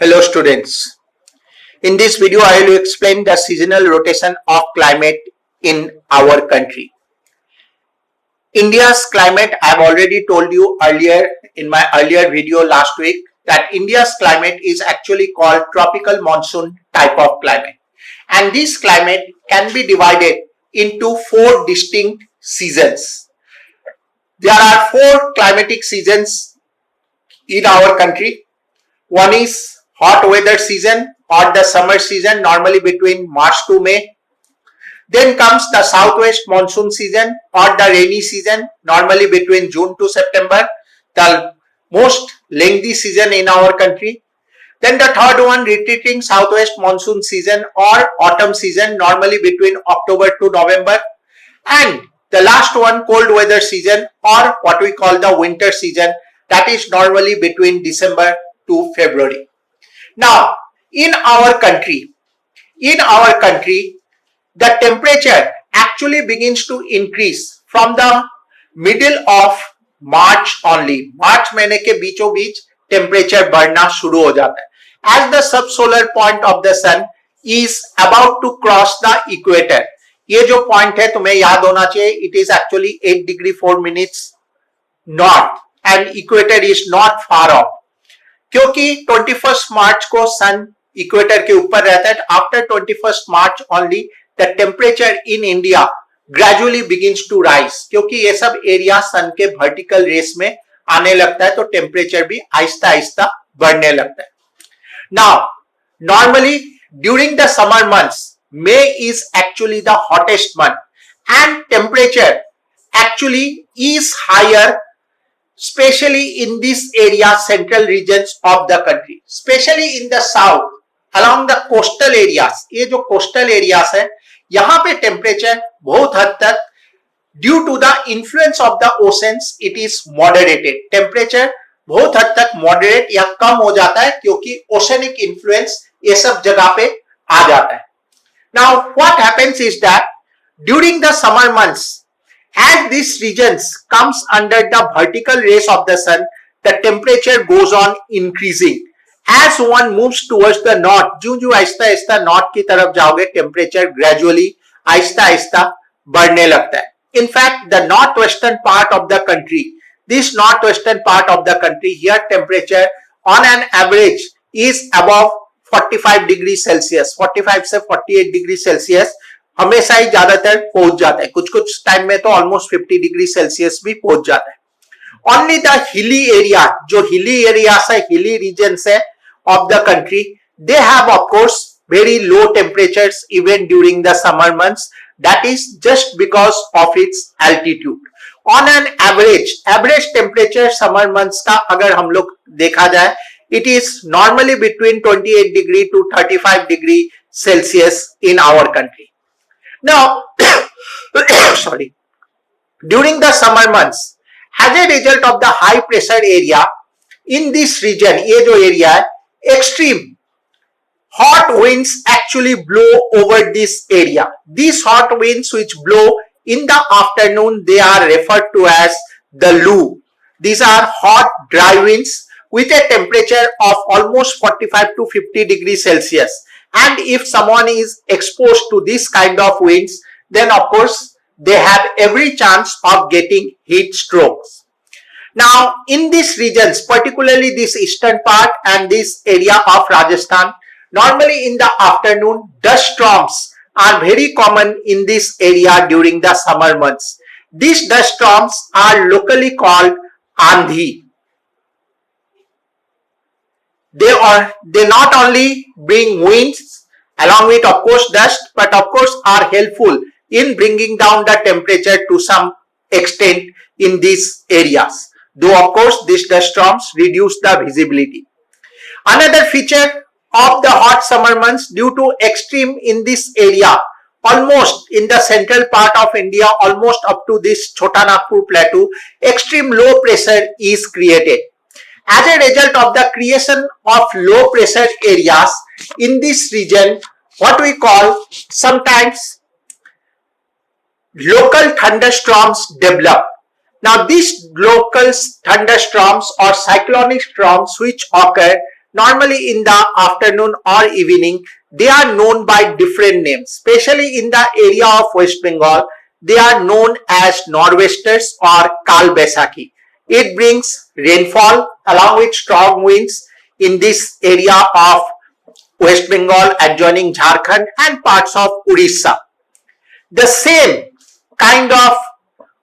Hello students. In this video I will explain the seasonal rotation of climate in our country. India's climate, I have already told you earlier in my earlier video last week that India's climate is actually called tropical monsoon type of climate. And this climate can be divided into four distinct seasons. There are four climatic seasons in our country. One is hot weather season or the summer season, normally between March to May. Then comes the southwest monsoon season or the rainy season, normally between June to September, the most lengthy season in our country. Then the third one, retreating southwest monsoon season or autumn season, normally between October to November. And the last one, cold weather season or what we call the winter season, that is normally between December to February. Now, in our country, the temperature actually begins to increase from the middle of March only. March महीने के बीचों बीच temperature बढ़ना शुरू हो जाता है. As the subsolar point of the sun is about to cross the equator. ये जो point है तुम्हें याद होना चाहिए. It is actually 8 degree 4 minutes north and equator is not far off. क्योंकि 21st मार्च को सन इक्वेटर के ऊपर रहता है. After 21st March only the temperature in India gradually begins to rise, क्योंकि ये सब एरिया सन के वर्टिकल रेस में आने लगता है तो टेम्परेचर भी आहिस्ता आहिस्ता बढ़ने लगता है. Now normally during the summer months may is actually the hottest month and temperature actually is higher, especially in this area, central regions of the country, especially in the south along the coastal areas. ये जो coastal areas है यहाँ पे temperature बहुत हद तक due to the influence of the oceans it is moderated. Temperature बहुत हद तक moderate या कम हो जाता है क्योंकि oceanic influence ये सब जगह पे आ जाता है. Now what happens is that during the summer months, as these regions comes under the vertical rays of the sun, the temperature goes on increasing. As one moves towards the north, जो Aahista Aahista north की तरफ जाओगे, temperature gradually Aahista Aahista बढ़ने लगता है. In fact, the northwestern part of the country, this northwestern part of the country, here temperature on an average is above 45 degree Celsius, 45 से 48 degree Celsius हमेशा ही ज्यादातर पहुंच जाता है. कुछ कुछ टाइम में तो ऑलमोस्ट 50 डिग्री सेल्सियस भी पहुंच जाता है. ओनली द हिली एरिया, जो हिली एरियास है, हिली रीजन्स है of the country, they have of course very low temperatures even during the summer months. That is just because of its altitude. On an average temperature summer months का अगर हम लोग देखा जाए, it is normally between 28 degree to 35 degree Celsius in our country. Now, sorry, during the summer months, as a result of the high pressure area in this region, ये जो area है, extreme hot winds actually blow over this area. These hot winds which blow in the afternoon, they are referred to as the loo. These are hot dry winds with a temperature of almost 45 to 50 degrees Celsius. And if someone is exposed to this kind of winds, then of course they have every chance of getting heat strokes. Now in these regions, particularly this eastern part and this area of Rajasthan, normally in the afternoon dust storms are very common in this area during the summer months. These dust storms are locally called Andhi. They not only bring winds along with of course dust, but of course are helpful in bringing down the temperature to some extent in these areas. Though of course these dust storms reduce the visibility. Another feature of the hot summer months due to extreme in this area, almost in the central part of India, almost up to this Chota Nagpur plateau, extreme low pressure is created. As a result of the creation of low pressure areas in this region, what we call sometimes local thunderstorms develop. Now these local thunderstorms or cyclonic storms which occur normally in the afternoon or evening, they are known by different names. Especially in the area of West Bengal, they are known as nor'westers or Kal Baisakhi. It brings rainfall along with strong winds in this area of West Bengal, adjoining Jharkhand and parts of Orissa. The same kind of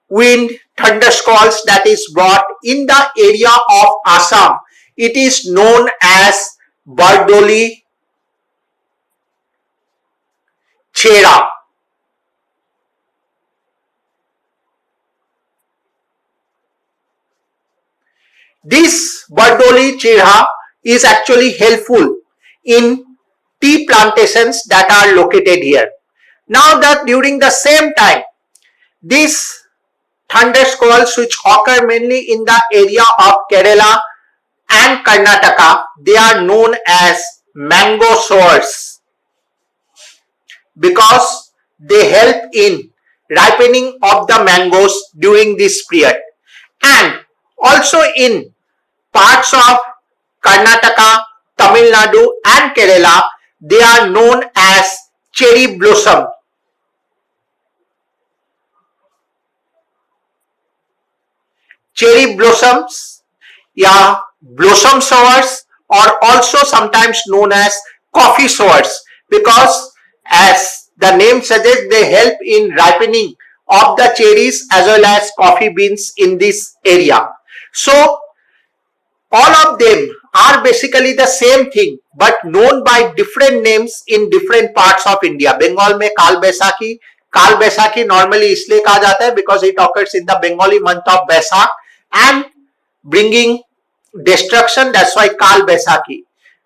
wind thundersqualls that is brought in the area of Assam, it is known as Bardoli Chera. This Bardoli Chera is actually helpful in tea plantations that are located here. Now that during the same time, these thundersqualls which occur mainly in the area of Kerala and Karnataka, they are known as mango showers because they help in ripening of the mangoes during this period. And also in parts of Karnataka, Tamil Nadu and Kerala, they are known as cherry blossom. Cherry blossoms, yeah, blossom showers are also sometimes known as coffee showers because as the name suggests, they help in ripening of the cherries as well as coffee beans in this area. So all of them are basically the same thing but known by different names in different parts of India. Bengal में काल Baisakhi normally इसलिए कहा जाता है because it occurs in the Bengali month of Baisakh and bringing destruction, that's why Kal Baisakhi.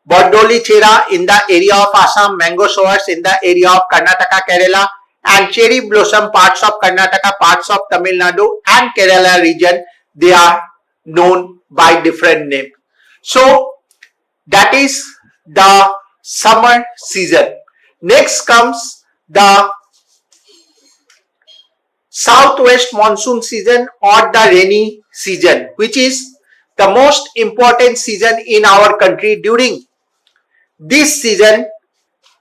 Bardoli Chera in the area of Assam, mango showers in the area of Karnataka, Kerala, and cherry blossom parts of Karnataka, parts of Tamil Nadu and Kerala region, they are known by different name. So that is the summer season. Next comes the southwest monsoon season or the rainy season, which is the most important season in our country. During this season,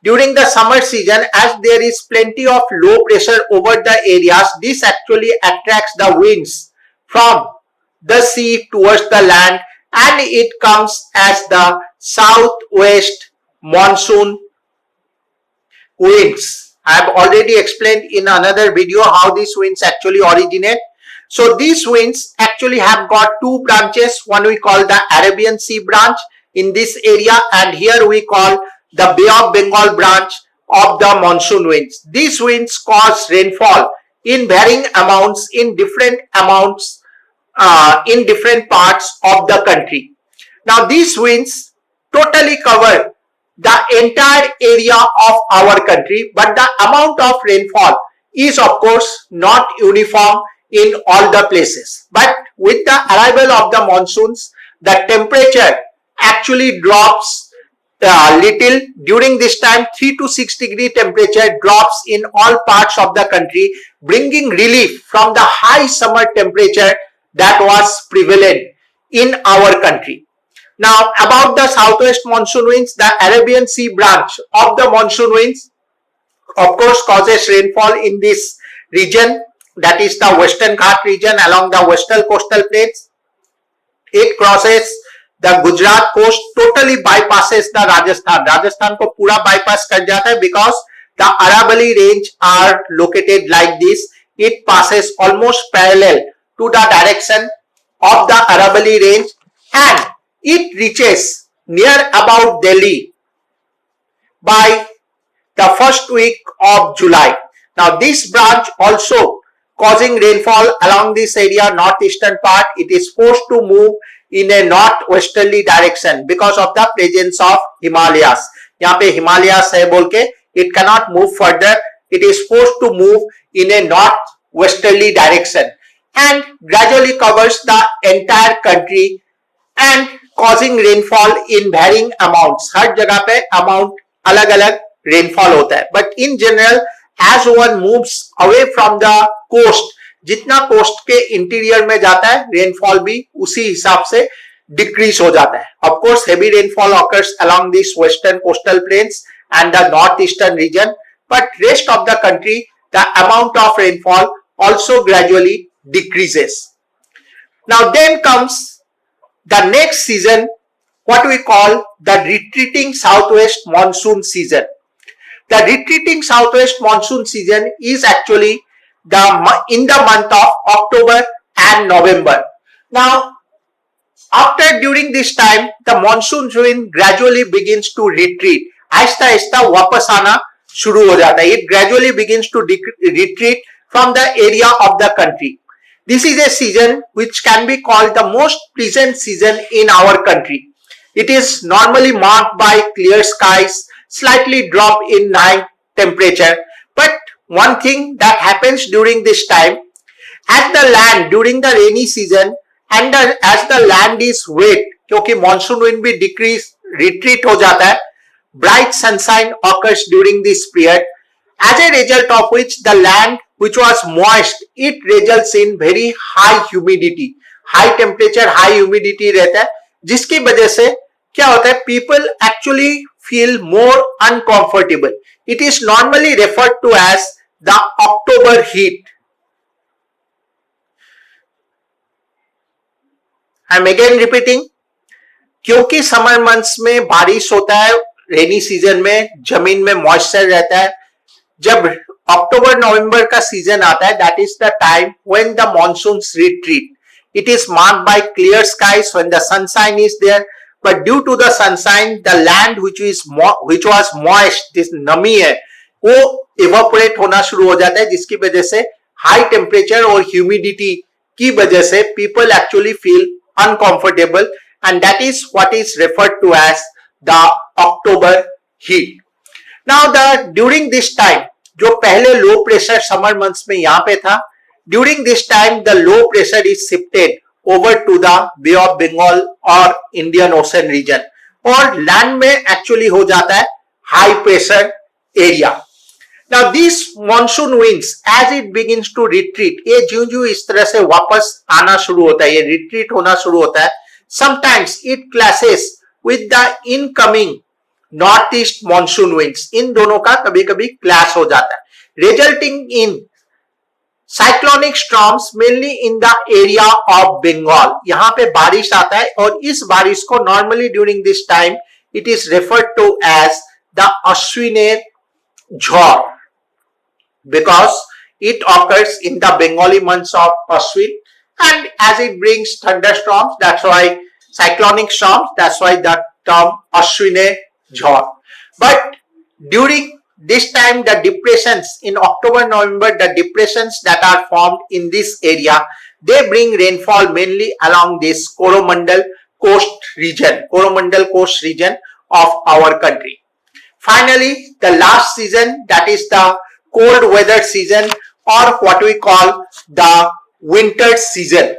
during the summer season, as there is plenty of low pressure over the areas, this actually attracts the winds from the sea towards the land and it comes as the southwest monsoon winds. I have already explained in another video how these winds actually originate. So these winds actually have got two branches. One we call the Arabian Sea branch in this area and here we call the Bay of Bengal branch of the monsoon winds. These winds cause rainfall in varying amounts in different in different parts of the country. Now these winds totally cover the entire area of our country, but the amount of rainfall is of course not uniform in all the places. But with the arrival of the monsoons, the temperature actually drops little. During this time 3 to 6 degree temperature drops in all parts of the country, bringing relief from the high summer temperature that was prevalent in our country. Now about the southwest monsoon winds, the Arabian Sea branch of the monsoon winds of course causes rainfall in this region, that is the Western Ghat region along the western coastal plains. It crosses the Gujarat coast, totally bypasses the Rajasthan. Rajasthan को पूरा bypass कर जाता है because the Aravalli range are located like this. It passes almost parallel to the direction of the Aravalli range and it reaches near about Delhi by the first week of July. Now this branch also causing rainfall along this area, northeastern part. It is forced to move in a northwesterly direction because of the presence of Himalayas. यहाँ पे Himalayas है बोल के it cannot move further. It is forced to move in a northwesterly direction and gradually covers the entire country and causing rainfall in varying amounts. हर जगह पे amount अलग-अलग rainfall होता है. But in general, as one moves away from the coast, जितना coast के interior में जाता है रेनफॉल भी उसी हिसाब से डिक्रीज हो जाता है. Of course, heavy rainfall occurs along these western coastal plains and the northeastern region, but rest of the country, the amount of rainfall also gradually decreases. Now then comes the next season, what we call the retreating southwest monsoon season. The retreating southwest monsoon season is actually in the month of October and November. Now, during this time, the monsoon wind gradually begins to retreat. Aahista Aahista वापस आना शुरू हो जाता है. It gradually begins to retreat from the area of the country. This is a season which can be called the most pleasant season in our country. It is normally marked by clear skies, slightly drop in night temperature. But one thing that happens during this time, as the land during the rainy season and as the land is wet, क्योंकि monsoon wind भी retreat हो जाता है, bright sunshine occurs during this period, as a result of which the land which was moist, it results in very high humidity, high temperature, high humidity रहता है, जिसकी वजह से क्या होता है, people actually feel more uncomfortable. It is normally referred to as the October heat. I am again repeating, क्योंकि summer months में बारिश होता है, रेनी सीजन में जमीन में मॉइस्चर रहता है, जब अक्टूबर नवंबर का सीजन आता है, that is the time when the monsoons retreat. It is marked by clear skies when the sunshine is there, but due to the sunshine, the land which was moist, this नमी है, वो evaporate होना शुरू हो जाता है, जिसकी वजह से high temperature और humidity की वजह से people actually feel uncomfortable, and that is what is referred to as the October heat. Now during this time, जो पहले लो प्रेशर समर मंथ्स में यहाँ पे था, during this time the low pressure is shifted over to the bay of Bengal और Indian ocean region, और land में actually हो जाता है high pressure area. Now this monsoon winds as it begins to retreat, ये ज्यों ज्यों इस तरह से वापस आना शुरू होता है, ये रिट्रीट होना शुरू होता है, sometimes it clashes with the incoming north east monsoon winds. इन दोनों का कभी कभी क्लैश हो जाता है, resulting in cyclonic storms mainly in the area of Bengal. यहां पे बारिश आता है, और इस बारिश को normally during this time it is referred to as the अश्विनेर jhor, because it occurs in the Bengali months of Ashwin, and as it brings thunderstorms, that's why cyclonic storms, that's why the term Ashwine Jhar. But during this time, the depressions in October, November, the depressions that are formed in this area, they bring rainfall mainly along this Coromandel coast region of our country. Finally, the last season, that is the cold weather season, or what we call the winter season.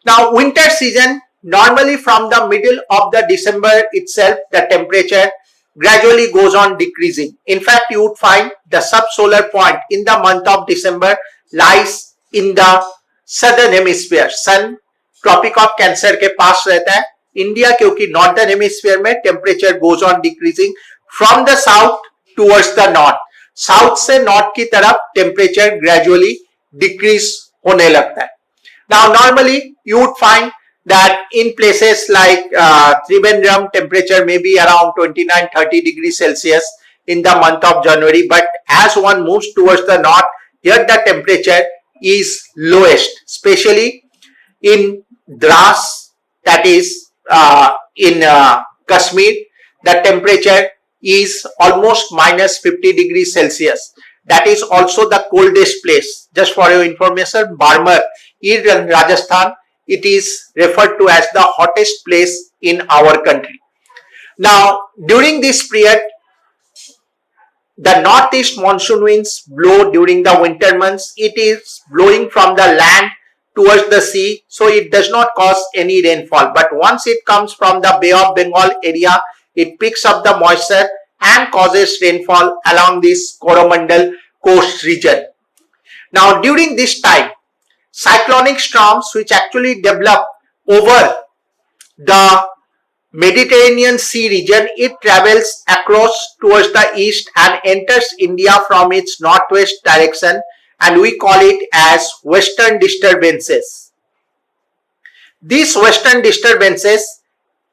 Now, winter season, normally from the middle of the December itself, the temperature gradually goes on decreasing. In fact, you would find the subsolar point in the month of December lies in the southern hemisphere. Sun Tropic of Cancer के पास रहता है. India क्योंकि northern hemisphere में temperature goes on decreasing from the south towards the north. South से north की तरफ temperature gradually decrease होने लगता है. Now, normally you would find that in places like Trivandrum, temperature may be around 29-30 degrees Celsius in the month of January, but as one moves towards the north, here the temperature is lowest, especially in Dras, that is in Kashmir, the temperature is almost minus 50 degrees Celsius. That is also the coldest place. Just for your information, Barmer in Rajasthan, it is referred to as the hottest place in our country. Now, during this period, the northeast monsoon winds blow during the winter months. It is blowing from the land towards the sea, so it does not cause any rainfall. But once it comes from the Bay of Bengal area, it picks up the moisture and causes rainfall along this Coromandel coast region. Now, during this time, cyclonic storms which actually develop over the Mediterranean Sea region, it travels across towards the east and enters India from its northwest direction, and we call it as western disturbances. These western disturbances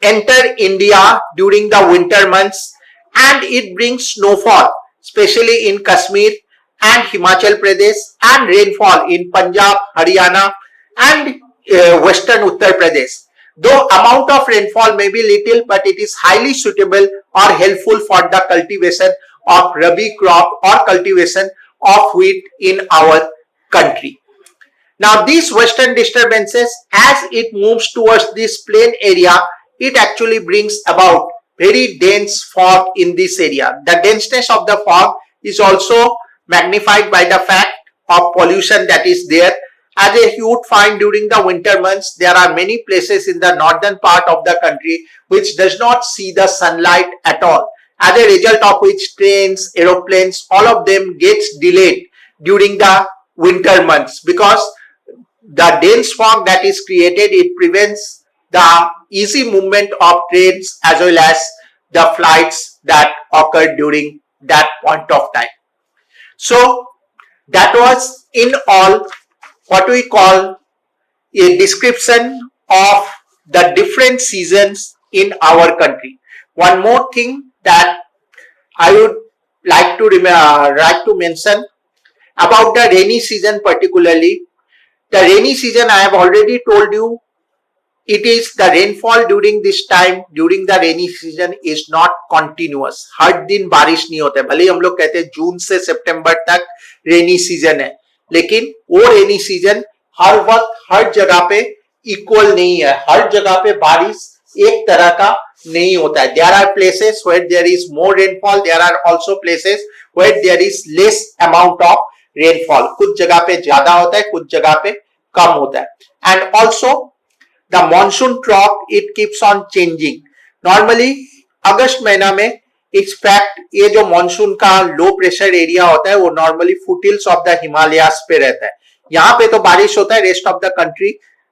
enter India during the winter months and it brings snowfall, especially in Kashmir and Himachal Pradesh, and rainfall in Punjab, Haryana and western Uttar Pradesh. Though amount of rainfall may be little, but it is highly suitable or helpful for the cultivation of rabi crop or cultivation of wheat in our country. Now these western disturbances, as it moves towards this plain area, it actually brings about very dense fog in this area. The denseness of the fog is also magnified by the fact of pollution that is there. As you would find during the winter months, there are many places in the northern part of the country which does not see the sunlight at all. As a result of which trains, aeroplanes, all of them gets delayed during the winter months, because the dense fog that is created, it prevents the easy movement of trains as well as the flights that occur during that point of time. So that was in all what we call a description of the different seasons in our country. One more thing that I would like to mention about the rainy season particularly. The rainy season, I have already told you, it is the rainfall during this time, during the rainy season is not continuous. हर दिन बारिश नहीं होता है. भले हम लोग कहते हैं जून से सितंबर तक रेनी सीजन है, लेकिन वो रेनी सीजन हर वक्त हर जगह पे इक्वल नहीं है. हर जगह पे बारिश एक तरह का नहीं होता है. There are places where there is more rainfall. There are also places where there is less amount of rainfall. कुछ जगह पे ज्यादा होता है, कुछ जगह पे कम होता है. And also the monsoon trough, it keeps on changing. Normally अगस्त महीना में इनफैक्ट ये जो मॉनसून का लो प्रेशर एरिया होता है वो normally foothills of the Himalayas पे रहता है. यहाँ पे तो बारिश होता है. Rest of the country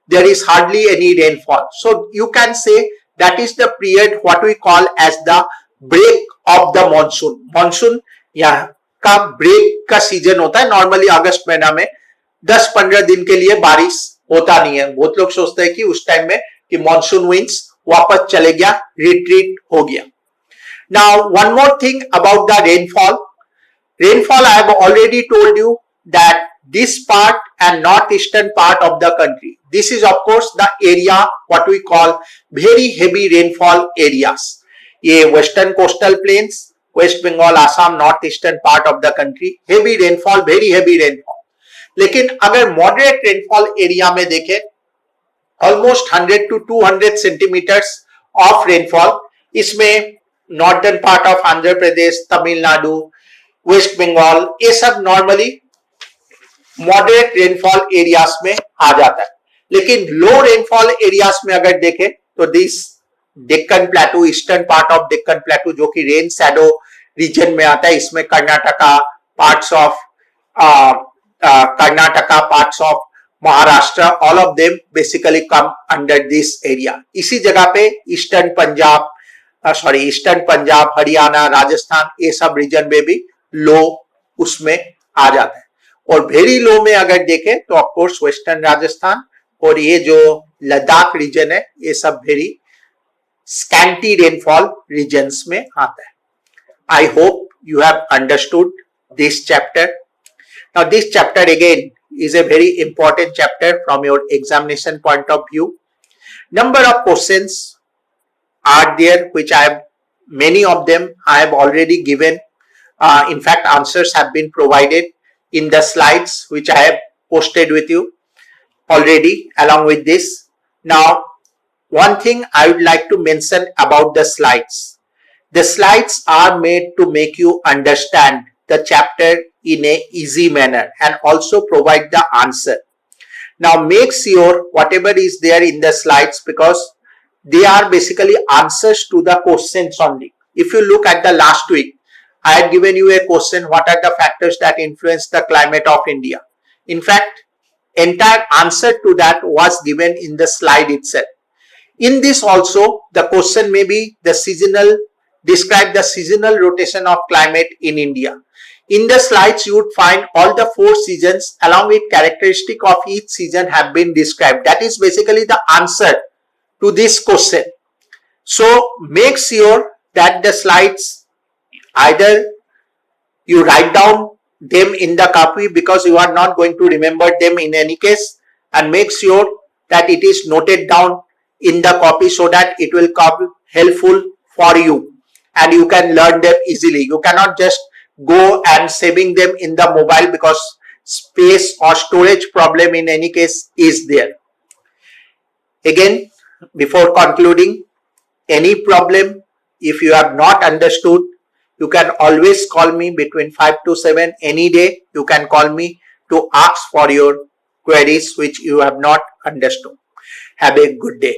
there is hardly any rainfall. So you can say that is the period what we call as the break of the monsoon. Monsoon यहाँ का ब्रेक का सीजन होता है. नॉर्मली अगस्त महीना में 10-15 दिन के लिए बारिश होता नहीं है. बहुत लोग सोचते हैं कि उस टाइम में कि मॉनसून विंड्स वापस चले गया, रिट्रीट हो गया. Now one more thing about the rainfall. Rainfall, I have already told you that this part and northeastern part of the country, this is of course the area what we call very heavy rainfall areas. ये western coastal plains, West Bengal, Assam, northeastern part of the country, heavy rainfall, very heavy rainfall. लेकिन अगर moderate rainfall area में देखें, almost 100 to 200 centimetres of rainfall, इसमें northern part of Andhra Pradesh, Tamil Nadu, West Bengal, ये सब normally moderate rainfall areas में आ जाता है. लेकिन लो रेनफॉल एरियाज में अगर देखें तो this Deccan प्लेटू, eastern part of Deccan प्लेटू जो कि रेन शैडो रीजन में आता है, इसमें Karnataka, parts of Karnataka, parts of Maharashtra, all of them basically come under this area. इसी जगह पे ईस्टर्न पंजाब, हरियाणा, राजस्थान, ये सब रीजन में भी लो उसमें आ जाता है. और वेरी लो में अगर देखें तो ऑफ कोर्स वेस्टर्न राजस्थान और ये जो लद्दाख रीजन है, ये सब वेरी स्कैंटी रेनफॉल रीजन्स में आता है. I hope you have understood this chapter. Now this chapter again is a very important chapter from your examination point of view. Number of questions are there which I have, many of them I have already given. In fact, answers have been provided in the slides which I have posted with you already along with this. Now, one thing I would like to mention about the slides. The slides are made to make you understand the chapter in a easy manner and also provide the answer. Now make sure whatever is there in the slides, because they are basically answers to the questions only. If you look at the last week, I had given you a question, what are the factors that influence the climate of India? In fact, entire answer to that was given in the slide itself. In this also, the question may be the seasonal, describe the seasonal rotation of climate in India. In the slides, you would find all the 4 seasons along with characteristic of each season have been described. That is basically the answer to this question. So make sure that the slides, either you write down them in the copy because you are not going to remember them in any case, and make sure that it is noted down in the copy so that it will be helpful for you and you can learn them easily. You cannot just go and saving them in the mobile because space or storage problem in any case is there. Again, before concluding, any problem, if you have not understood, you can always call me between 5 to 7 any day. You can call me to ask for your queries which you have not understood. Have a good day.